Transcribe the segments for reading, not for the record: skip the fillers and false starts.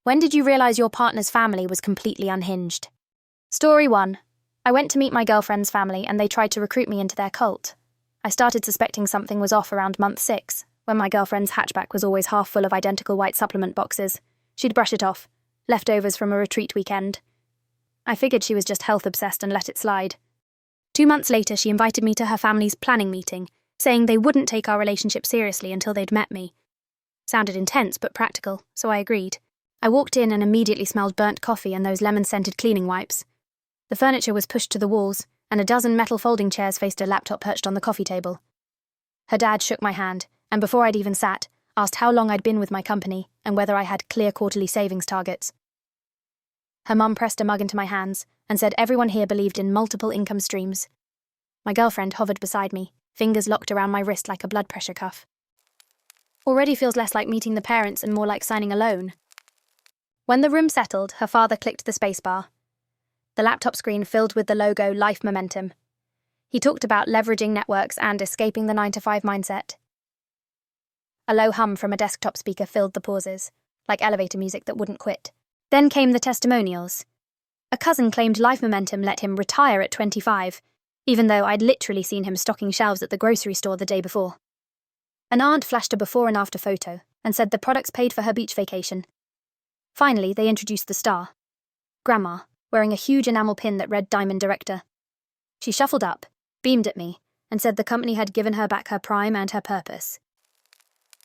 When did you realize your partner's family was completely unhinged? Story 1. I went to meet my girlfriend's family and they tried to recruit me into their cult. I started suspecting something was off around month 6, when my girlfriend's hatchback was always half full of identical white supplement boxes. She'd brush it off, leftovers from a retreat weekend. I figured she was just health-obsessed and let it slide. 2 months later, she invited me to her family's planning meeting, saying they wouldn't take our relationship seriously until they'd met me. Sounded intense but practical, so I agreed. I walked in and immediately smelled burnt coffee and those lemon-scented cleaning wipes. The furniture was pushed to the walls, and a dozen metal folding chairs faced a laptop perched on the coffee table. Her dad shook my hand, and before I'd even sat, asked how long I'd been with my company and whether I had clear quarterly savings targets. Her mum pressed a mug into my hands and said everyone here believed in multiple income streams. My girlfriend hovered beside me, fingers locked around my wrist like a blood pressure cuff. Already feels less like meeting the parents and more like signing a loan. When the room settled, her father clicked the spacebar. The laptop screen filled with the logo Life Momentum. He talked about leveraging networks and escaping the 9-to-5 mindset. A low hum from a desktop speaker filled the pauses, like elevator music that wouldn't quit. Then came the testimonials. A cousin claimed Life Momentum let him retire at 25, even though I'd literally seen him stocking shelves at the grocery store the day before. An aunt flashed a before and after photo and said the products paid for her beach vacation. Finally, they introduced the star. Grandma, wearing a huge enamel pin that read Diamond Director. She shuffled up, beamed at me, and said the company had given her back her prime and her purpose.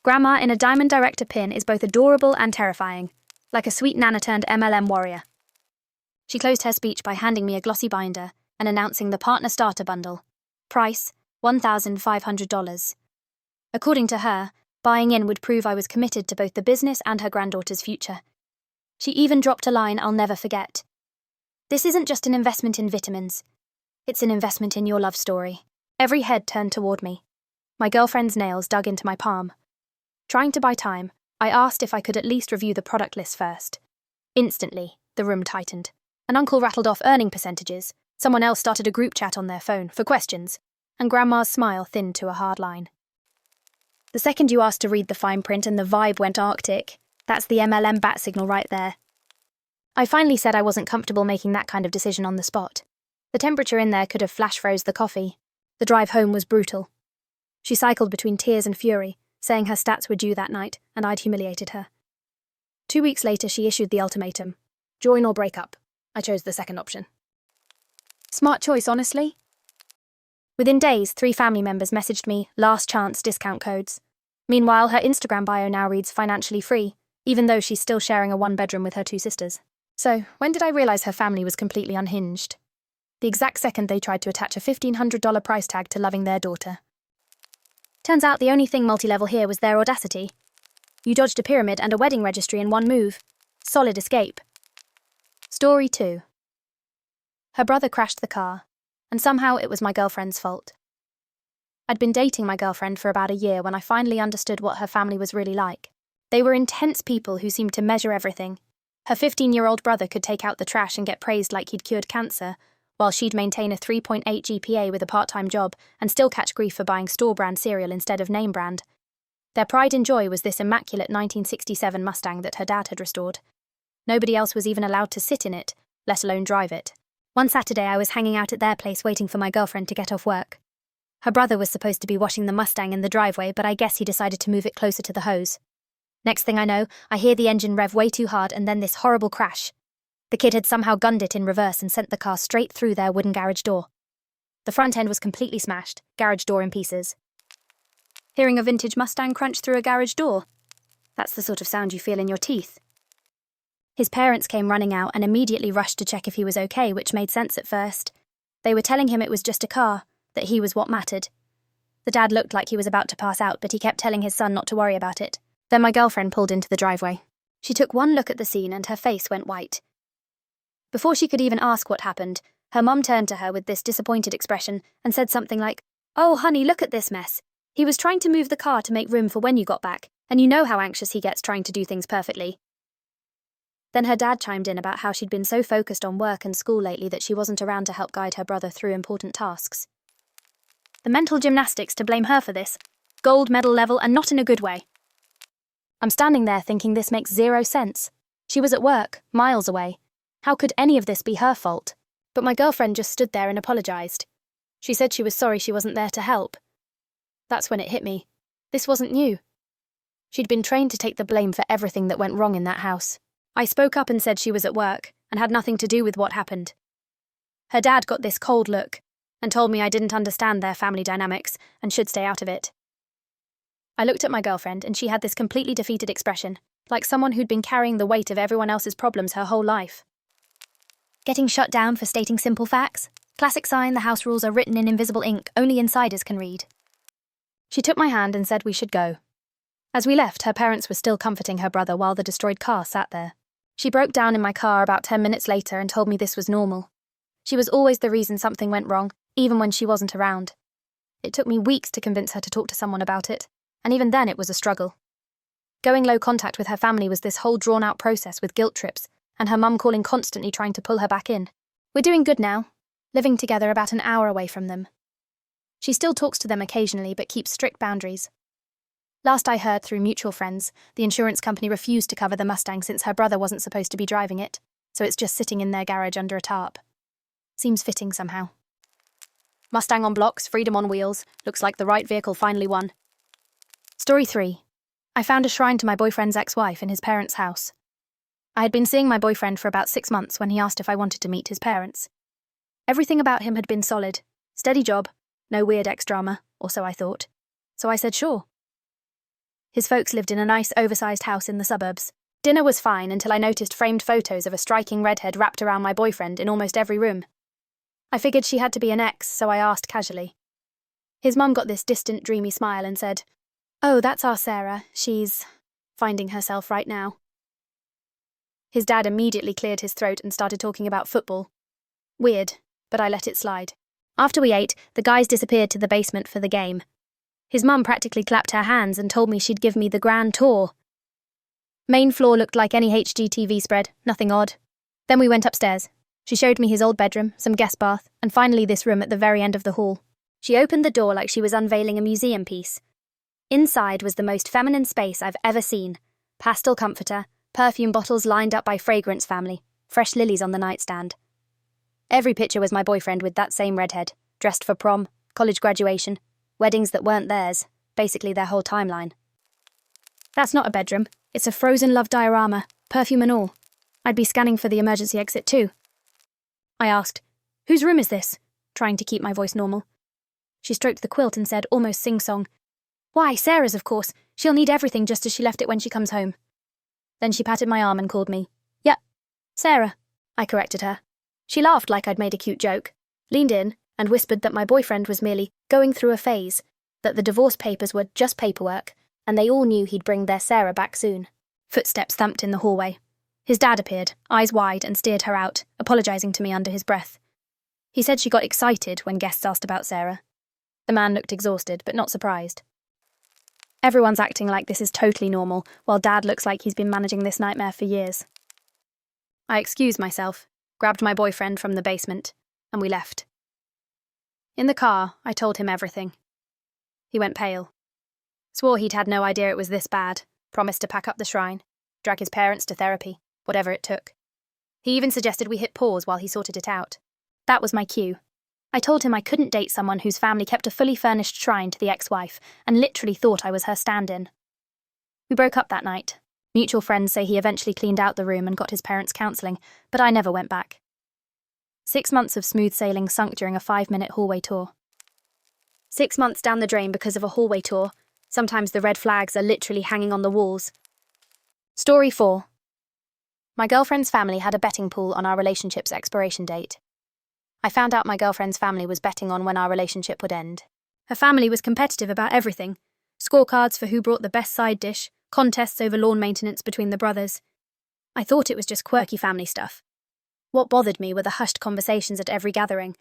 Grandma in a Diamond Director pin is both adorable and terrifying, like a sweet Nana turned MLM warrior. She closed her speech by handing me a glossy binder and announcing the Partner Starter Bundle. Price, $1,500. According to her, buying in would prove I was committed to both the business and her granddaughter's future. She even dropped a line I'll never forget. This isn't just an investment in vitamins. It's an investment in your love story. Every head turned toward me. My girlfriend's nails dug into my palm. Trying to buy time, I asked if I could at least review the product list first. Instantly, the room tightened. An uncle rattled off earning percentages, someone else started a group chat on their phone for questions, and Grandma's smile thinned to a hard line. The second you asked to read the fine print and the vibe went Arctic, that's the MLM bat signal right there. I finally said I wasn't comfortable making that kind of decision on the spot. The temperature in there could have flash froze the coffee. The drive home was brutal. She cycled between tears and fury, saying her stats were due that night, and I'd humiliated her. 2 weeks later, she issued the ultimatum. Join or break up. I chose the second option. Smart choice, honestly. Within days, 3 family members messaged me last chance discount codes. Meanwhile, her Instagram bio now reads financially free, even though she's still sharing a 1-bedroom with her 2 sisters. So, when did I realize her family was completely unhinged? The exact second they tried to attach a $1,500 price tag to loving their daughter. Turns out the only thing multi-level here was their audacity. You dodged a pyramid and a wedding registry in one move. Solid escape. Story 2. Her brother crashed the car, and somehow it was my girlfriend's fault. I'd been dating my girlfriend for about a year when I finally understood what her family was really like. They were intense people who seemed to measure everything. Her 15-year-old brother could take out the trash and get praised like he'd cured cancer, while she'd maintain a 3.8 GPA with a part-time job and still catch grief for buying store-brand cereal instead of name-brand. Their pride and joy was this immaculate 1967 Mustang that her dad had restored. Nobody else was even allowed to sit in it, let alone drive it. One Saturday I was hanging out at their place waiting for my girlfriend to get off work. Her brother was supposed to be washing the Mustang in the driveway, but I guess he decided to move it closer to the hose. Next thing I know, I hear the engine rev way too hard and then this horrible crash. The kid had somehow gunned it in reverse and sent the car straight through their wooden garage door. The front end was completely smashed, garage door in pieces. Hearing a vintage Mustang crunch through a garage door? That's the sort of sound you feel in your teeth. His parents came running out and immediately rushed to check if he was okay, which made sense at first. They were telling him it was just a car, that he was what mattered. The dad looked like he was about to pass out, but he kept telling his son not to worry about it. Then my girlfriend pulled into the driveway. She took one look at the scene and her face went white. Before she could even ask what happened, her mum turned to her with this disappointed expression and said something like, "Oh, honey, look at this mess. He was trying to move the car to make room for when you got back, and you know how anxious he gets trying to do things perfectly." Then her dad chimed in about how she'd been so focused on work and school lately that she wasn't around to help guide her brother through important tasks. The mental gymnastics to blame her for this. Gold medal level and not in a good way. I'm standing there thinking this makes zero sense. She was at work, miles away. How could any of this be her fault? But my girlfriend just stood there and apologized. She said she was sorry she wasn't there to help. That's when it hit me. This wasn't new. She'd been trained to take the blame for everything that went wrong in that house. I spoke up and said she was at work and had nothing to do with what happened. Her dad got this cold look and told me I didn't understand their family dynamics and should stay out of it. I looked at my girlfriend and she had this completely defeated expression, like someone who'd been carrying the weight of everyone else's problems her whole life. Getting shut down for stating simple facts? Classic sign the house rules are written in invisible ink only insiders can read. She took my hand and said we should go. As we left, her parents were still comforting her brother while the destroyed car sat there. She broke down in my car about 10 minutes later and told me this was normal. She was always the reason something went wrong, even when she wasn't around. It took me weeks to convince her to talk to someone about it, and even then it was a struggle. Going low contact with her family was this whole drawn-out process with guilt trips, and her mum calling constantly trying to pull her back in. We're doing good now, living together about an hour away from them. She still talks to them occasionally but keeps strict boundaries. Last I heard through mutual friends, the insurance company refused to cover the Mustang since her brother wasn't supposed to be driving it, so it's just sitting in their garage under a tarp. Seems fitting somehow. Mustang on blocks, freedom on wheels, looks like the right vehicle finally won. Story 3. I found a shrine to my boyfriend's ex-wife in his parents' house. I had been seeing my boyfriend for about 6 months when he asked if I wanted to meet his parents. Everything about him had been solid. Steady job, no weird ex-drama, or so I thought. So I said sure. His folks lived in a nice, oversized house in the suburbs. Dinner was fine until I noticed framed photos of a striking redhead wrapped around my boyfriend in almost every room. I figured she had to be an ex, so I asked casually. His mum got this distant, dreamy smile and said, "Oh, that's our Sarah. She's finding herself right now." His dad immediately cleared his throat and started talking about football. Weird, but I let it slide. After we ate, the guys disappeared to the basement for the game. His mum practically clapped her hands and told me she'd give me the grand tour. Main floor looked like any HGTV spread, nothing odd. Then we went upstairs. She showed me his old bedroom, some guest bath, and finally this room at the very end of the hall. She opened the door like she was unveiling a museum piece. Inside was the most feminine space I've ever seen. Pastel comforter, perfume bottles lined up by fragrance family, fresh lilies on the nightstand. Every picture was my boyfriend with that same redhead, dressed for prom, college graduation, weddings that weren't theirs, basically their whole timeline. That's not a bedroom, it's a frozen love diorama, perfume and all. I'd be scanning for the emergency exit too. I asked, "Whose room is this?" trying to keep my voice normal. She stroked the quilt and said, almost sing-song, "Why, Sarah's, of course. She'll need everything just as she left it when she comes home." Then she patted my arm and called me. "Yep, Sarah," I corrected her. She laughed like I'd made a cute joke, leaned in, and whispered that my boyfriend was merely going through a phase, that the divorce papers were just paperwork, and they all knew he'd bring their Sarah back soon. Footsteps thumped in the hallway. His dad appeared, eyes wide, and steered her out, apologizing to me under his breath. He said she got excited when guests asked about Sarah. The man looked exhausted, but not surprised. Everyone's acting like this is totally normal, while Dad looks like he's been managing this nightmare for years. I excused myself, grabbed my boyfriend from the basement, and we left. In the car, I told him everything. He went pale. Swore he'd had no idea it was this bad, promised to pack up the shrine, drag his parents to therapy, whatever it took. He even suggested we hit pause while he sorted it out. That was my cue. I told him I couldn't date someone whose family kept a fully furnished shrine to the ex-wife and literally thought I was her stand-in. We broke up that night. Mutual friends say he eventually cleaned out the room and got his parents counselling, but I never went back. 6 months of smooth sailing sunk during a 5-minute hallway tour. 6 months down the drain because of a hallway tour. Sometimes the red flags are literally hanging on the walls. Story 4. My girlfriend's family had a betting pool on our relationship's expiration date. I found out my girlfriend's family was betting on when our relationship would end. Her family was competitive about everything. Scorecards for who brought the best side dish, contests over lawn maintenance between the brothers. I thought it was just quirky family stuff. What bothered me were the hushed conversations at every gathering.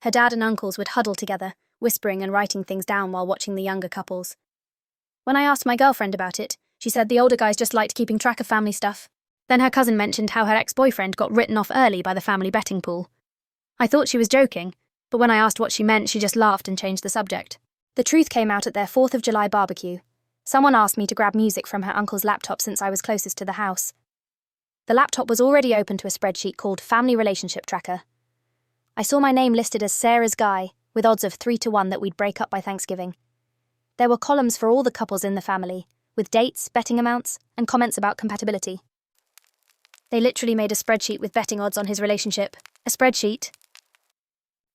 Her dad and uncles would huddle together, whispering and writing things down while watching the younger couples. When I asked my girlfriend about it, she said the older guys just liked keeping track of family stuff. Then her cousin mentioned how her ex-boyfriend got written off early by the family betting pool. I thought she was joking, but when I asked what she meant, she just laughed and changed the subject. The truth came out at their 4th of July barbecue. Someone asked me to grab music from her uncle's laptop since I was closest to the house. The laptop was already open to a spreadsheet called Family Relationship Tracker. I saw my name listed as Sarah's guy, with odds of 3-1 that we'd break up by Thanksgiving. There were columns for all the couples in the family, with dates, betting amounts, and comments about compatibility. They literally made a spreadsheet with betting odds on his relationship. A spreadsheet.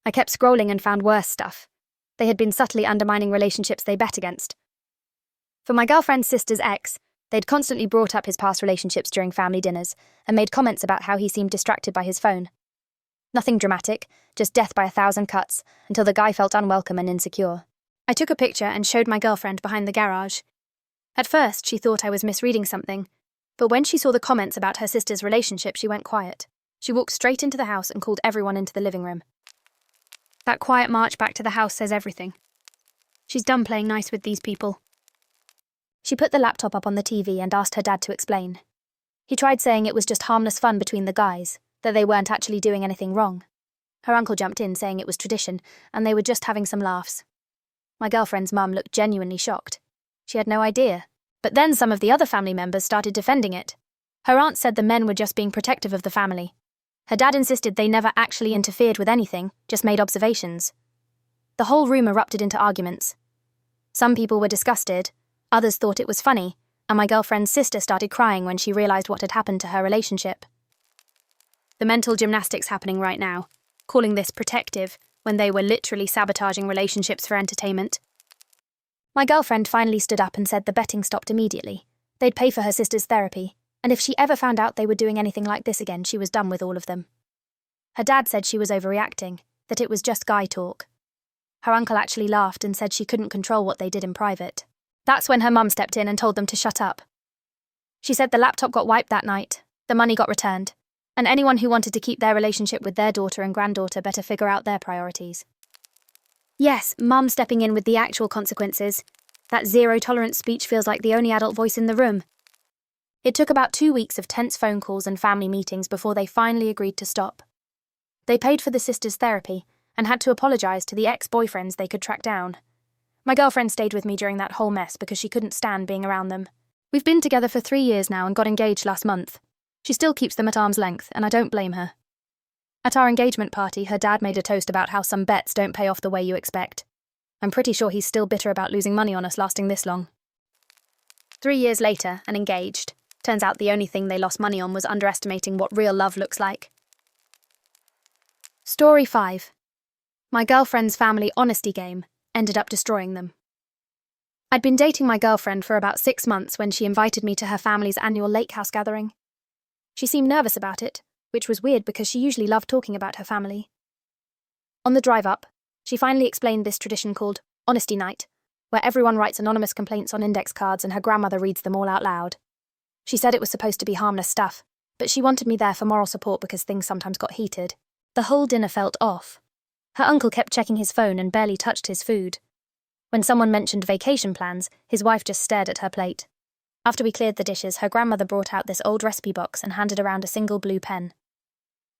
I kept scrolling and found worse stuff. They had been subtly undermining relationships they bet against. For my girlfriend's sister's ex, they'd constantly brought up his past relationships during family dinners and made comments about how he seemed distracted by his phone. Nothing dramatic, just death by 1,000 cuts, until the guy felt unwelcome and insecure. I took a picture and showed my girlfriend behind the garage. At first, she thought I was misreading something, but when she saw the comments about her sister's relationship, she went quiet. She walked straight into the house and called everyone into the living room. That quiet march back to the house says everything. She's done playing nice with these people. She put the laptop up on the TV and asked her dad to explain. He tried saying it was just harmless fun between the guys, that they weren't actually doing anything wrong. Her uncle jumped in saying it was tradition, and they were just having some laughs. My girlfriend's mum looked genuinely shocked. She had no idea. But then some of the other family members started defending it. Her aunt said the men were just being protective of the family. Her dad insisted they never actually interfered with anything, just made observations. The whole room erupted into arguments. Some people were disgusted, others thought it was funny, and my girlfriend's sister started crying when she realized what had happened to her relationship. The mental gymnastics happening right now, calling this protective, when they were literally sabotaging relationships for entertainment. My girlfriend finally stood up and said the betting stopped immediately. They'd pay for her sister's therapy, and if she ever found out they were doing anything like this again, she was done with all of them. Her dad said she was overreacting, that it was just guy talk. Her uncle actually laughed and said she couldn't control what they did in private. That's when her mum stepped in and told them to shut up. She said the laptop got wiped that night, the money got returned, and anyone who wanted to keep their relationship with their daughter and granddaughter better figure out their priorities. Yes, mum stepping in with the actual consequences. That zero-tolerance speech feels like the only adult voice in the room. It took about 2 weeks of tense phone calls and family meetings before they finally agreed to stop. They paid for the sister's therapy and had to apologise to the ex-boyfriends they could track down. My girlfriend stayed with me during that whole mess because she couldn't stand being around them. We've been together for 3 years now and got engaged last month. She still keeps them at arm's length, and I don't blame her. At our engagement party, her dad made a toast about how some bets don't pay off the way you expect. I'm pretty sure he's still bitter about losing money on us lasting this long. 3 years later, and engaged. Turns out the only thing they lost money on was underestimating what real love looks like. Story 5. My girlfriend's family honesty game ended up destroying them. I'd been dating my girlfriend for about 6 months when she invited me to her family's annual lake house gathering. She seemed nervous about it, which was weird because she usually loved talking about her family. On the drive up, she finally explained this tradition called Honesty Night, where everyone writes anonymous complaints on index cards and her grandmother reads them all out loud. She said it was supposed to be harmless stuff, but she wanted me there for moral support because things sometimes got heated. The whole dinner felt off. Her uncle kept checking his phone and barely touched his food. When someone mentioned vacation plans, his wife just stared at her plate. After we cleared the dishes, her grandmother brought out this old recipe box and handed around a single blue pen.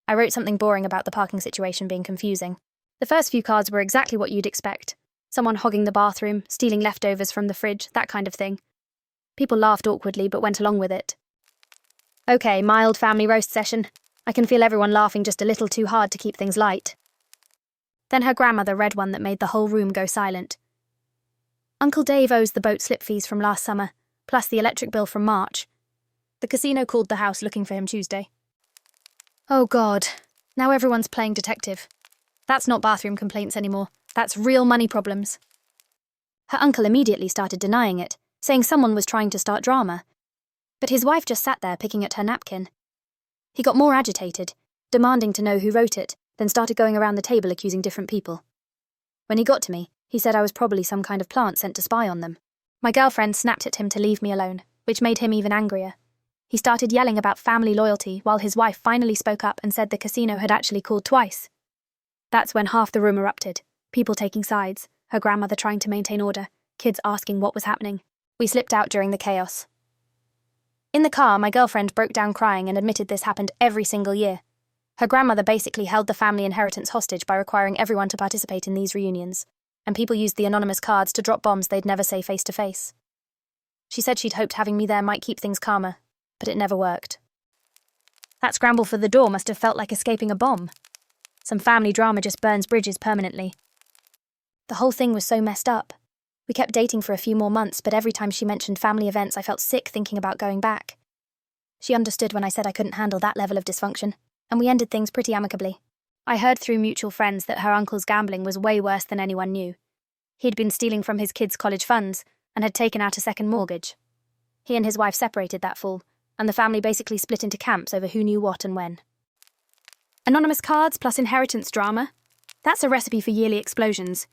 I wrote something boring about the parking situation being confusing. The first few cards were exactly what you'd expect. Someone hogging the bathroom, stealing leftovers from the fridge, that kind of thing. People laughed awkwardly but went along with it. Okay, mild family roast session. I can feel everyone laughing just a little too hard to keep things light. Then her grandmother read one that made the whole room go silent. Uncle Dave owes the boat slip fees from last summer, plus the electric bill from March. The casino called the house looking for him Tuesday. Oh God, now everyone's playing detective. That's not bathroom complaints anymore, that's real money problems. Her uncle immediately started denying it, saying someone was trying to start drama. But his wife just sat there picking at her napkin. He got more agitated, demanding to know who wrote it, then started going around the table accusing different people. When he got to me, he said I was probably some kind of plant sent to spy on them. My girlfriend snapped at him to leave me alone, which made him even angrier. He started yelling about family loyalty while his wife finally spoke up and said the casino had actually called twice. That's when half the room erupted, people taking sides, her grandmother trying to maintain order, kids asking what was happening. We slipped out during the chaos. In the car, my girlfriend broke down crying and admitted this happened every single year. Her grandmother basically held the family inheritance hostage by requiring everyone to participate in these reunions, and people used the anonymous cards to drop bombs they'd never say face to face. She said she'd hoped having me there might keep things calmer, but it never worked. That scramble for the door must have felt like escaping a bomb. Some family drama just burns bridges permanently. The whole thing was so messed up. We kept dating for a few more months, but every time she mentioned family events, I felt sick thinking about going back. She understood when I said I couldn't handle that level of dysfunction, and we ended things pretty amicably. I heard through mutual friends that her uncle's gambling was way worse than anyone knew. He'd been stealing from his kids' college funds and had taken out a second mortgage. He and his wife separated that fall, and the family basically split into camps over who knew what and when. Anonymous cards plus inheritance drama? That's a recipe for yearly explosions.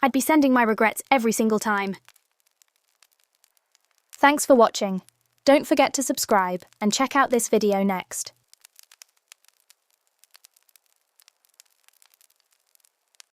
I'd be sending my regrets every single time. Thanks for watching. Don't forget to subscribe and check out this video next.